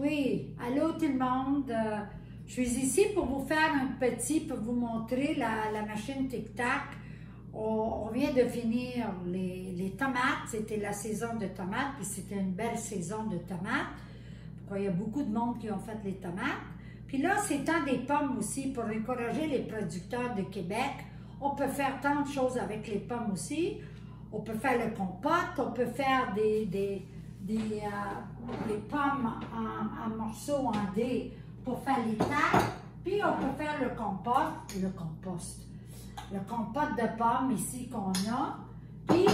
Oui, allô tout le monde. Je suis ici pour vous faire pour vous montrer la machine Tic Tac. On vient de finir les tomates. C'était la saison de tomates, puis c'était une belle saison de tomates. Il y a beaucoup de monde qui ont fait les tomates. Puis là, c'est temps des pommes aussi pour encourager les producteurs de Québec. On peut faire tant de choses avec les pommes aussi. On peut faire le compote, on peut faire des pommes en morceaux, en dés pour faire les tartes. Puis on peut faire le compote de pommes ici qu'on a. Puis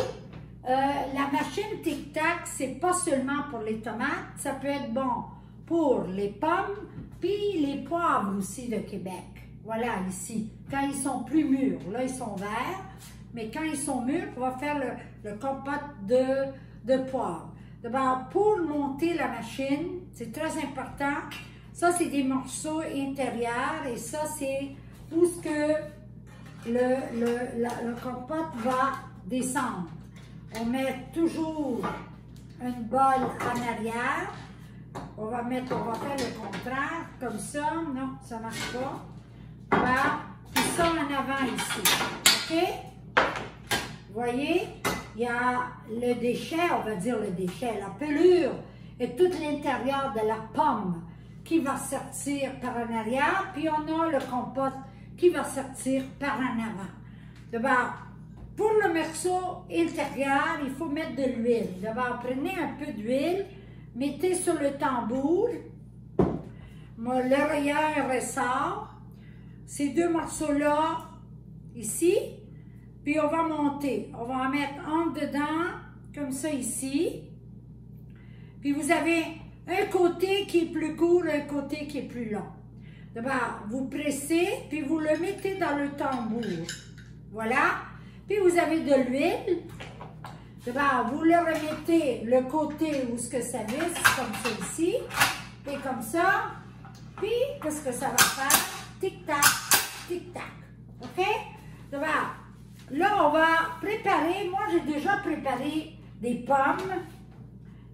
la machine Tic Tac, c'est pas seulement pour les tomates, ça peut être bon pour les pommes, puis les poivres aussi de Québec. Voilà, ici, quand ils sont plus mûrs, là ils sont verts, mais quand ils sont mûrs, on va faire le compote de poivre. D'abord, pour monter la machine, c'est très important. Ça, c'est des morceaux intérieurs et ça, c'est où ce que le compote va descendre. On met toujours une bolle en arrière. On va faire le contraire, comme ça. Non, ça ne marche pas. Voilà. Puis ça en avant ici. OK? Vous voyez? Il y a le déchet, on va dire le déchet, la pelure et tout l'intérieur de la pomme qui va sortir par en arrière, puis on a le compote qui va sortir par en avant. D'abord, pour le morceau intérieur, il faut mettre de l'huile. D'abord, prenez un peu d'huile, mettez sur le tambour, le rayeur ressort, ces deux morceaux-là, ici, puis on va monter. On va en mettre un dedans, comme ça ici. Puis vous avez un côté qui est plus court, un côté qui est plus long. D'abord, vous pressez, puis vous le mettez dans le tambour. Voilà. Puis vous avez de l'huile. D'abord, vous le remettez le côté où ce que ça visse, comme ça ici. Et comme ça. Puis, qu'est-ce que ça va faire? Tic-tac, tic-tac. OK? D'abord, là, on va préparer. Moi, j'ai déjà préparé des pommes,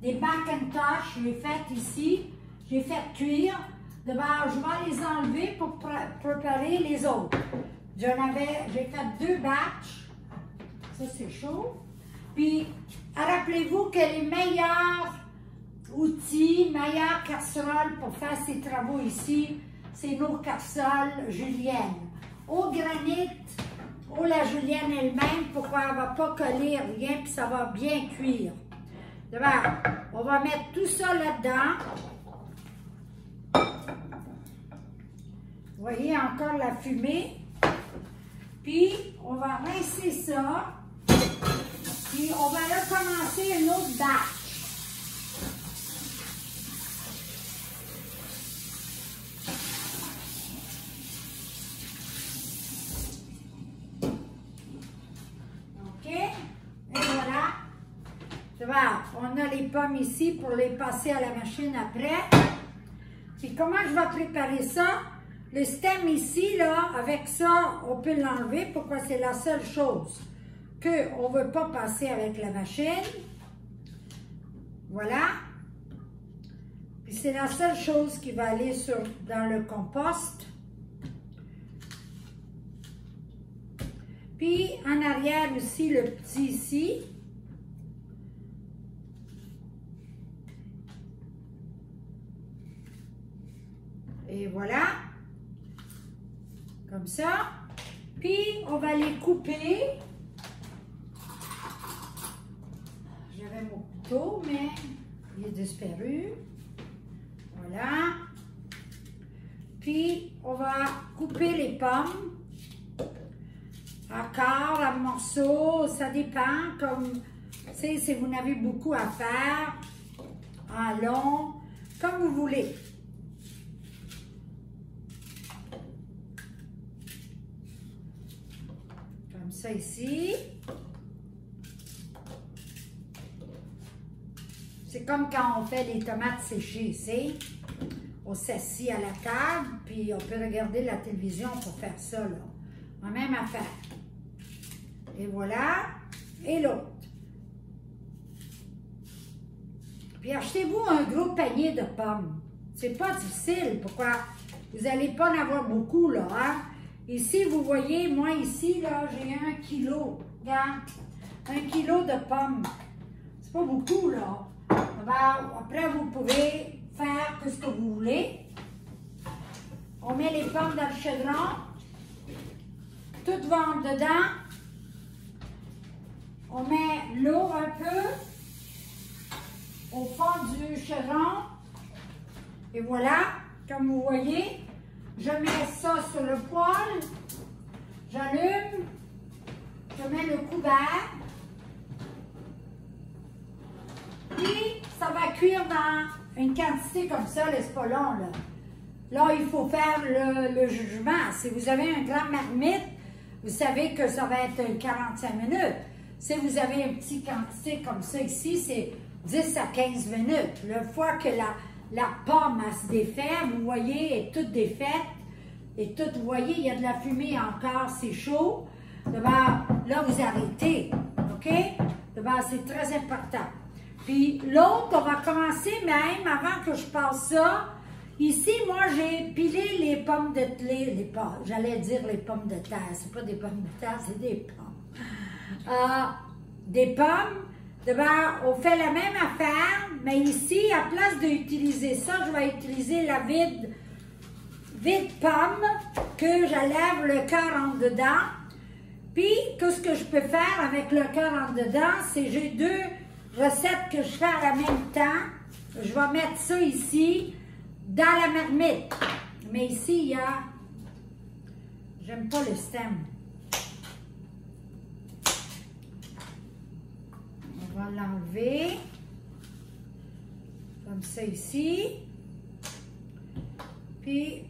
des Macintosh, je l'ai fait ici. J'ai fait cuire. D'abord, je vais les enlever pour préparer les autres. J'ai fait 2 batchs. Ça, c'est chaud. Puis, rappelez-vous que les meilleurs outils, meilleures casseroles pour faire ces travaux ici, c'est nos casseroles juliennes. Au granit, ou la julienne elle-même, pourquoi elle ne va pas coller rien, puis ça va bien cuire. D'abord, on va mettre tout ça là-dedans. Vous voyez encore la fumée. Puis, on va rincer ça. Puis, on va recommencer un autre batch. OK? Et voilà. On a les pommes ici pour les passer à la machine après. Puis, comment je vais préparer ça? Le stem ici, là, avec ça, on peut l'enlever. Pourquoi? C'est la seule chose qu'on ne veut pas passer avec la machine. Voilà. Puis c'est la seule chose qui va aller dans le compost. Puis en arrière aussi, le petit ici. Et voilà. Comme ça. Puis, on va les couper. J'avais mon couteau, mais il est disparu. Voilà. Puis, on va couper les pommes. À quart, à morceaux, ça dépend. Comme, tu sais, si vous n'avez beaucoup à faire, en long, comme vous voulez. Comme ça ici. C'est comme quand on fait les tomates séchées ici. On s'assit à la table, puis on peut regarder la télévision pour faire ça, là. La même affaire. Et voilà. Et l'autre. Puis achetez-vous un gros panier de pommes. C'est pas difficile. Pourquoi? Vous n'allez pas en avoir beaucoup, là, hein? Ici, vous voyez, moi, ici, là, j'ai 1 kilo. Regarde, 1 kilo de pommes. C'est pas beaucoup, là. Après, vous pouvez faire ce que vous voulez. On met les pommes dans le chaudron. Tout va en dedans. On met l'eau un peu au fond du chaudron. Et voilà, comme vous voyez, je mets ça sur le poêle. J'allume. Je mets le couvert. Puis, ça va cuire dans une quantité comme ça, c'est pas long, là. Là, il faut faire le jugement. Si vous avez un grand marmite, vous savez que ça va être 45 minutes. Si vous avez une petite quantité comme ça ici, c'est 10 à 15 minutes. La fois que la pomme elle se défait, vous voyez, elle est toute défaite. Et tout, vous voyez, il y a de la fumée encore, c'est chaud. D'abord, là, vous arrêtez, OK? D'abord, c'est très important. Puis l'autre, on va commencer même, avant que je passe ça. Ici, moi, j'ai pilé les pommes de terre. J'allais dire les pommes de terre. C'est pas des pommes de terre, c'est des pommes. Des pommes. D'abord, on fait la même affaire, mais ici, à place d'utiliser ça, je vais utiliser la vide pomme que j'enlève le cœur en dedans. Puis, qu'est-ce que je peux faire avec le cœur en dedans? C'est j'ai 2 recettes que je fais à la même temps. Je vais mettre ça ici dans la marmite. Mais ici, il y a... J'aime pas le stem. On va l'enlever. Comme ça ici. Puis,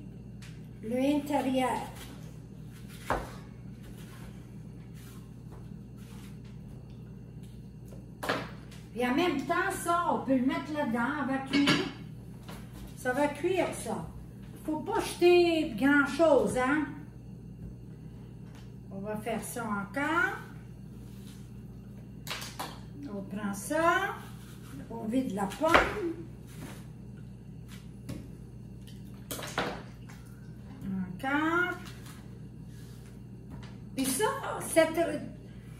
l'intérieur. Et en même temps, ça, on peut le mettre là-dedans, ça va cuire. Ça va cuire, ça. Il ne faut pas jeter grand-chose, hein? On va faire ça encore. On prend ça. On vide la pomme. Encore. Puis ça,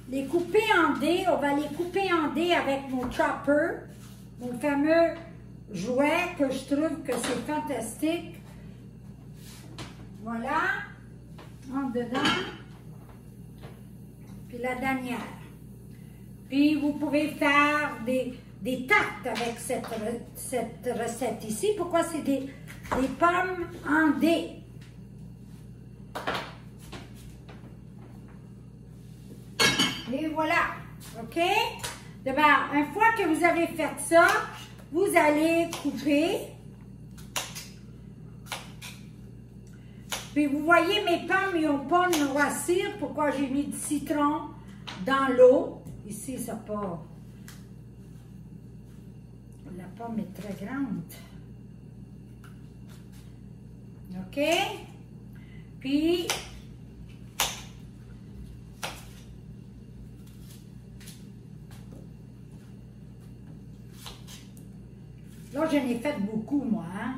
les couper en dés, on va les couper en dés avec mon chopper, mon fameux jouet que je trouve que c'est fantastique. Voilà, en dedans, puis la dernière. Puis vous pouvez faire des tartes avec cette recette ici. Pourquoi c'est des pommes en dés? Et voilà, OK? D'abord, une fois que vous avez fait ça, vous allez couper. Puis vous voyez, mes pommes, ils n'ont pas de noircir. Pourquoi j'ai mis du citron dans l'eau? Ici, ça part. La pomme est très grande. OK? Puis... Là, je n'ai fait beaucoup, moi. Hein?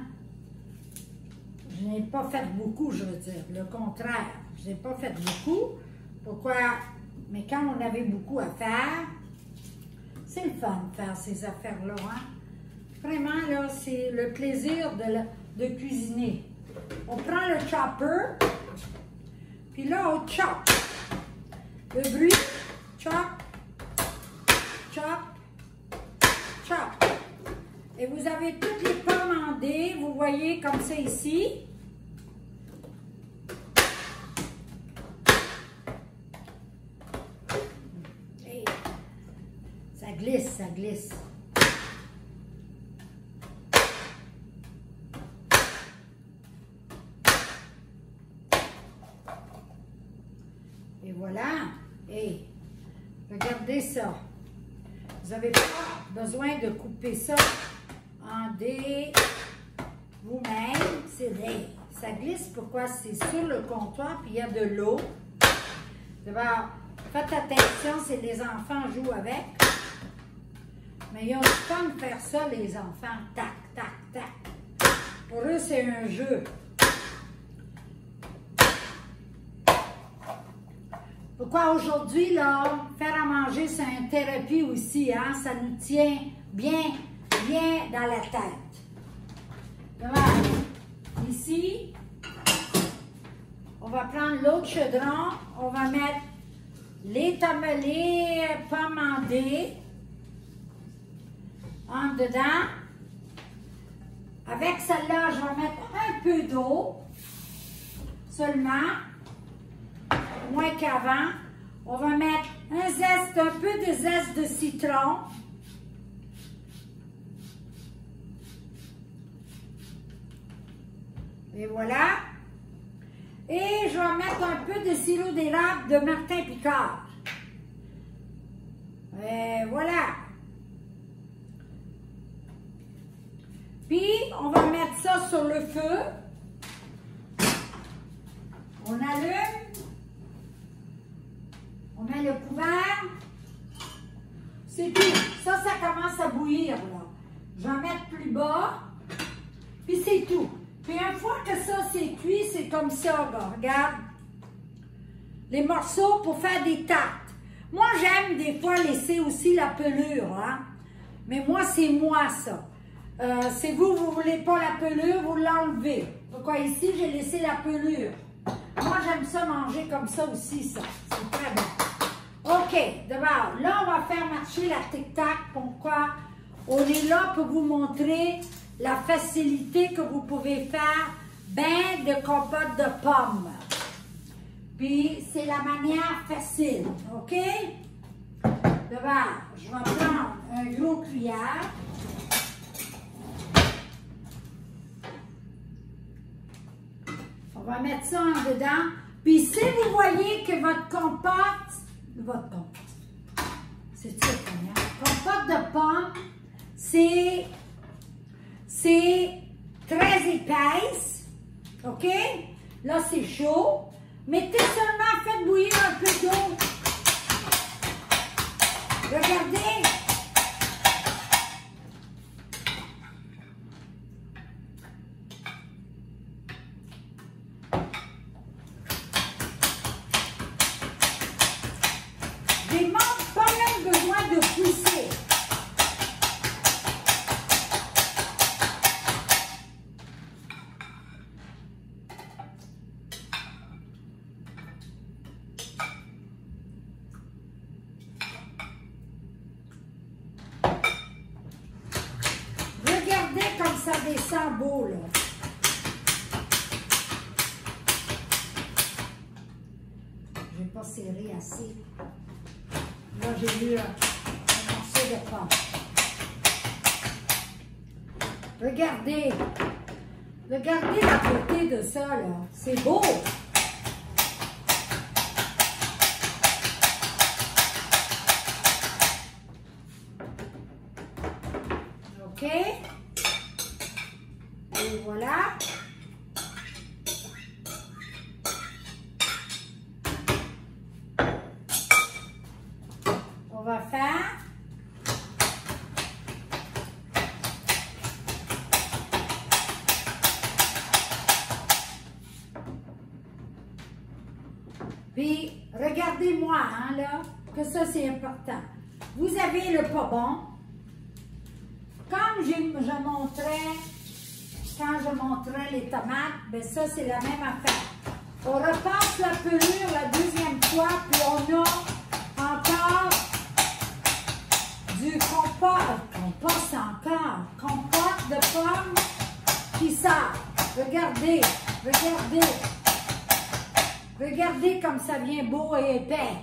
Je n'ai pas fait beaucoup, je veux dire. Le contraire. Je n'ai pas fait beaucoup. Pourquoi? Mais quand on avait beaucoup à faire, c'est le fun de faire ces affaires-là. Hein? Vraiment, là, c'est le plaisir de cuisiner. On prend le chopper, puis là, on chop. Le bruit, chop, chop, chop. Et vous avez toutes les pommes en dés, vous voyez comme ça ici. Et ça glisse, ça glisse. Et voilà. Et regardez ça. Vous n'avez pas besoin de couper ça en dés vous-même. C'est laid. Ça glisse. Pourquoi? C'est sur le comptoir, puis il y a de l'eau. D'abord, faites attention si les enfants jouent avec. Mais ils ont le temps de faire ça, les enfants. Tac, tac, tac. Pour eux, c'est un jeu. Pourquoi aujourd'hui, là, faire à manger, c'est une thérapie aussi, hein? Ça nous tient bien dans la tête. Voilà. Ici, on va prendre l'autre chaudron, on va mettre les pommes en dés en dedans. Avec celle-là, je vais mettre un peu d'eau seulement, moins qu'avant. On va mettre un peu de zeste de citron. Et voilà. Et je vais mettre un peu de sirop d'érable de Martin Picard. Et voilà. Puis, on va mettre ça sur le feu. On allume. On met le couvert. C'est tout. Ça commence à bouillir, là. Je vais mettre plus bas. Puis c'est tout. Puis une fois que ça c'est cuit, c'est comme ça, là. Regarde. Les morceaux pour faire des tartes. Moi, j'aime des fois laisser aussi la pelure, hein. Mais moi, c'est moi, ça. Si vous ne voulez pas la pelure, vous l'enlevez. Pourquoi ici, j'ai laissé la pelure. Moi, j'aime ça manger comme ça aussi, ça. C'est très bon. OK, d'abord, là, on va faire marcher la tic-tac. Pourquoi? On est là pour vous montrer la facilité que vous pouvez faire ben de compote de pommes. Puis, c'est la manière facile, OK? D'abord, je vais prendre un gros cuillère. On va mettre ça en dedans. Puis, si vous voyez que votre compote, c'est ça, compote de pommes, c'est très épaisse, OK? Là, c'est chaud. Mettez seulement, faites bouillir un peu d'eau. Regardez. J'ai même pas même besoin de pousser. Regardez comme ça descend beau, là. Je n'ai pas serré assez. Là, j'ai eu un morceau de pomme. Regardez. Regardez la beauté de ça, là. C'est beau. OK? Et voilà. On va faire puis regardez-moi, hein, là, que ça c'est important. Vous avez le pas bon. Comme je montrais, quand je montrais les tomates, ben ça c'est la même affaire. On repasse la pelure la deuxième fois, puis on a encore du compote de pommes qui sort. Regardez, regardez. Regardez comme ça vient beau et épais.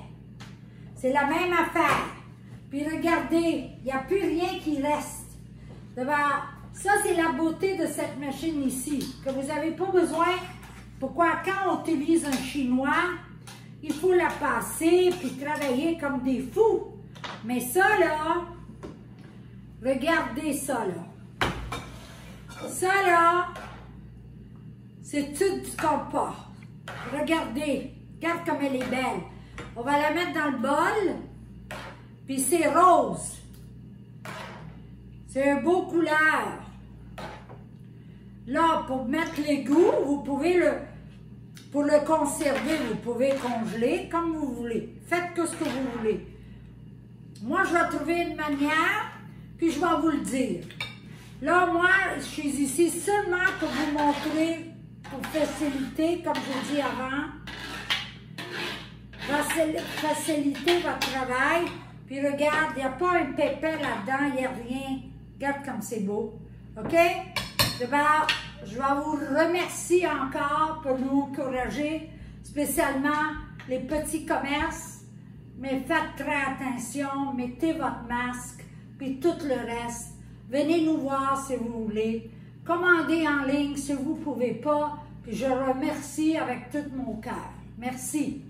C'est la même affaire. Puis regardez, il n'y a plus rien qui reste. D'abord, ça c'est la beauté de cette machine ici, que vous n'avez pas besoin. Pourquoi? Quand on utilise un chinois, il faut la passer puis travailler comme des fous. Mais ça là, regardez ça là. Ça là, c'est tout du compote. Regardez, regarde comme elle est belle. On va la mettre dans le bol, puis c'est rose. C'est un beau couleur. Là, pour mettre l'égout, vous pouvez pour le conserver, vous pouvez congeler comme vous voulez. Faites ce que vous voulez. Moi, je vais trouver une manière, puis je vais vous le dire. Là, moi, je suis ici seulement pour vous montrer, pour faciliter, comme je vous dis avant, faciliter votre travail. Puis regarde, il n'y a pas un pépin là-dedans, il n'y a rien. Regarde comme c'est beau. OK? Je vais vous remercier encore pour nous encourager, spécialement les petits commerces. Mais faites très attention, mettez votre masque, puis tout le reste. Venez nous voir si vous voulez. Commandez en ligne si vous ne pouvez pas. Puis je remercie avec tout mon cœur. Merci.